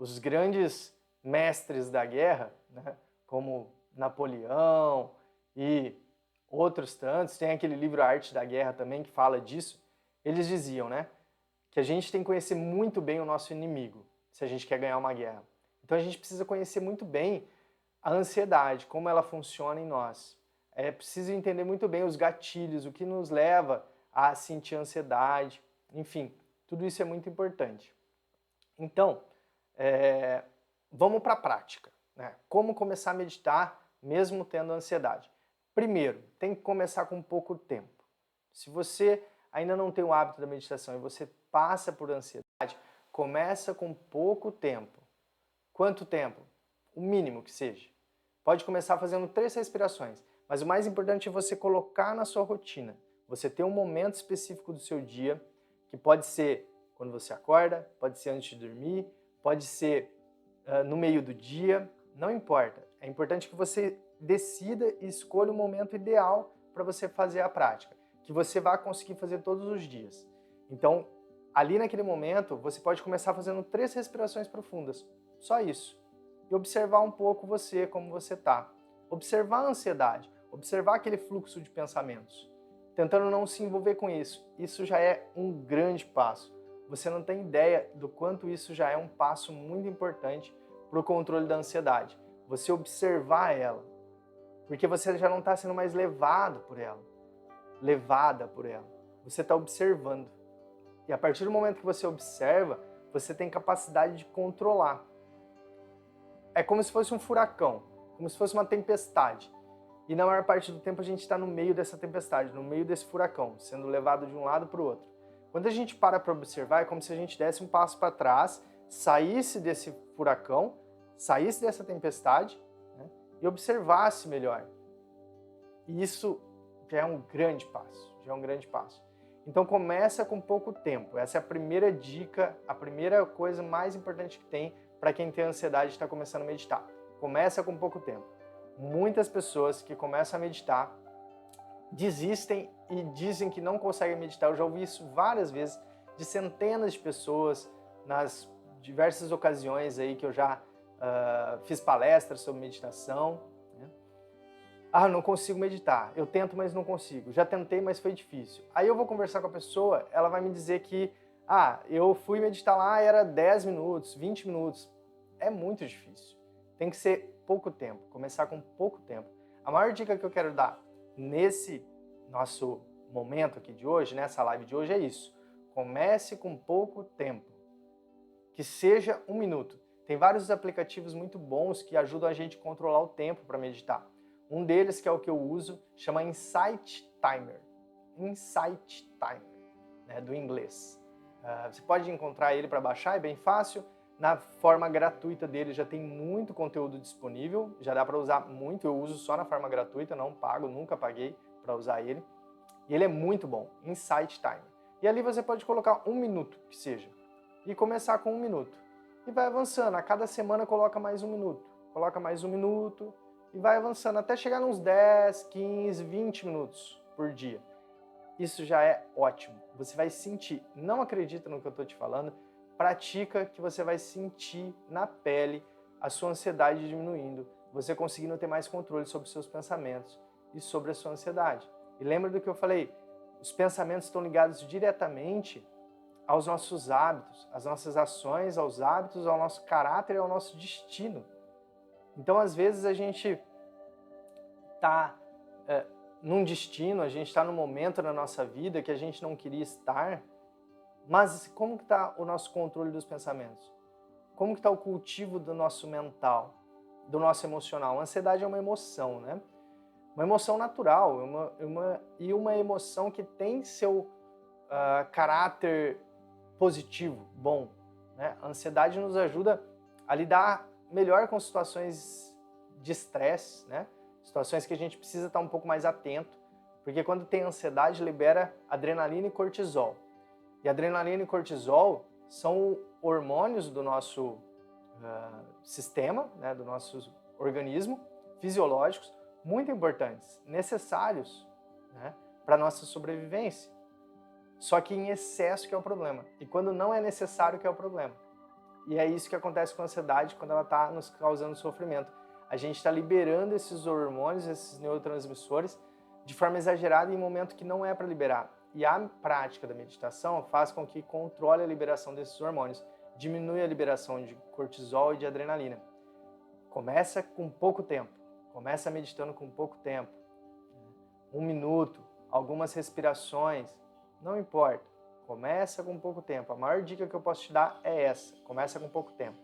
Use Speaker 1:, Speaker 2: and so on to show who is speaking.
Speaker 1: Os grandes mestres da guerra, né, como Napoleão e outros tantos, tem aquele livro A Arte da Guerra também que fala disso, eles diziam, né, que a gente tem que conhecer muito bem o nosso inimigo, se a gente quer ganhar uma guerra. Então a gente precisa conhecer muito bem a ansiedade, como ela funciona em nós. É preciso entender muito bem os gatilhos, o que nos leva a sentir ansiedade, enfim, tudo isso é muito importante. Então, vamos para a prática, né? Como começar a meditar mesmo tendo ansiedade? Primeiro, tem que começar com pouco tempo. Se você ainda não tem o hábito da meditação e você passa por ansiedade, começa com pouco tempo. Quanto tempo? O mínimo que seja. Pode começar fazendo 3 respirações, mas o mais importante é você colocar na sua rotina. Você ter um momento específico do seu dia, que pode ser quando você acorda, pode ser antes de dormir, pode ser no meio do dia, não importa. É importante que você decida e escolha o momento ideal para você fazer a prática, que você vai conseguir fazer todos os dias. Então, ali naquele momento, você pode começar fazendo 3 respirações profundas, só isso. E observar um pouco você, como você está. Observar a ansiedade, observar aquele fluxo de pensamentos, tentando não se envolver com isso. Isso já é um grande passo. Você não tem ideia do quanto isso já é um passo muito importante para o controle da ansiedade. Você observar ela, porque você já não está sendo mais levado por ela, levada por ela. Você está observando. E a partir do momento que você observa, você tem capacidade de controlar. É como se fosse um furacão, como se fosse uma tempestade. E na maior parte do tempo a gente está no meio dessa tempestade, no meio desse furacão, sendo levado de um lado para o outro. Quando a gente para observar, é como se a gente desse um passo para trás, saísse desse furacão, saísse dessa tempestade, né, e observasse melhor. E isso já é um grande passo, já é um grande passo. Então começa com pouco tempo. Essa é a primeira dica, a primeira coisa mais importante que tem para quem tem ansiedade e está começando a meditar. Começa com pouco tempo. Muitas pessoas que começam a meditar desistem e dizem que não conseguem meditar. Eu já ouvi isso várias vezes de centenas de pessoas nas diversas ocasiões aí que eu já fiz palestras sobre meditação. Né? Ah, não consigo meditar. Eu tento, mas não consigo. Já tentei, mas foi difícil. Aí eu vou conversar com a pessoa, ela vai me dizer que eu fui meditar lá, era 10 minutos, 20 minutos. É muito difícil. Tem que ser pouco tempo, começar com pouco tempo. A maior dica que eu quero dar nesse nosso momento aqui de hoje, nessa live de hoje, é isso. Comece com pouco tempo. Que seja 1 minuto. Tem vários aplicativos muito bons que ajudam a gente a controlar o tempo para meditar. Um deles, que é o que eu uso, chama Insight Timer. Insight Timer, né, do inglês. Você pode encontrar ele para baixar, é bem fácil. Na forma gratuita dele já tem muito conteúdo disponível, já dá para usar muito. Eu uso só na forma gratuita, não pago, nunca paguei para usar ele. E ele é muito bom, Insight Timer. E ali você pode colocar 1 minuto, que seja, e começar com 1 minuto. E vai avançando, a cada semana coloca mais 1 minuto, coloca mais 1 minuto, e vai avançando até chegar nos 10, 15, 20 minutos por dia. Isso já é ótimo. Você vai sentir, não acredita no que eu estou te falando, pratica que você vai sentir na pele a sua ansiedade diminuindo, você conseguindo ter mais controle sobre os seus pensamentos e sobre a sua ansiedade. E lembra do que eu falei, os pensamentos estão ligados diretamente aos nossos hábitos, às nossas ações, aos hábitos, ao nosso caráter e ao nosso destino. Então, às vezes, a gente está num destino, a gente está num momento na nossa vida que a gente não queria estar, mas como que está o nosso controle dos pensamentos? Como que está o cultivo do nosso mental, do nosso emocional? A ansiedade é uma emoção, né? Uma emoção natural, uma emoção que tem seu caráter positivo, bom. Né? A ansiedade nos ajuda a lidar melhor com situações de estresse, né? Situações que a gente precisa estar um pouco mais atento, porque quando tem ansiedade libera adrenalina e cortisol. E adrenalina e cortisol são hormônios do nosso sistema, né, do nosso organismo, fisiológicos, muito importantes, necessários, né, para a nossa sobrevivência. Só que em excesso que é o problema. E quando não é necessário que é o problema. E é isso que acontece com a ansiedade quando ela está nos causando sofrimento. A gente está liberando esses hormônios, esses neurotransmissores, de forma exagerada em um momento que não é para liberar. E a prática da meditação faz com que controle a liberação desses hormônios, diminui a liberação de cortisol e de adrenalina. Começa com pouco tempo, começa meditando com pouco tempo, 1 minuto, algumas respirações, não importa, começa com pouco tempo. A maior dica que eu posso te dar é essa, começa com pouco tempo.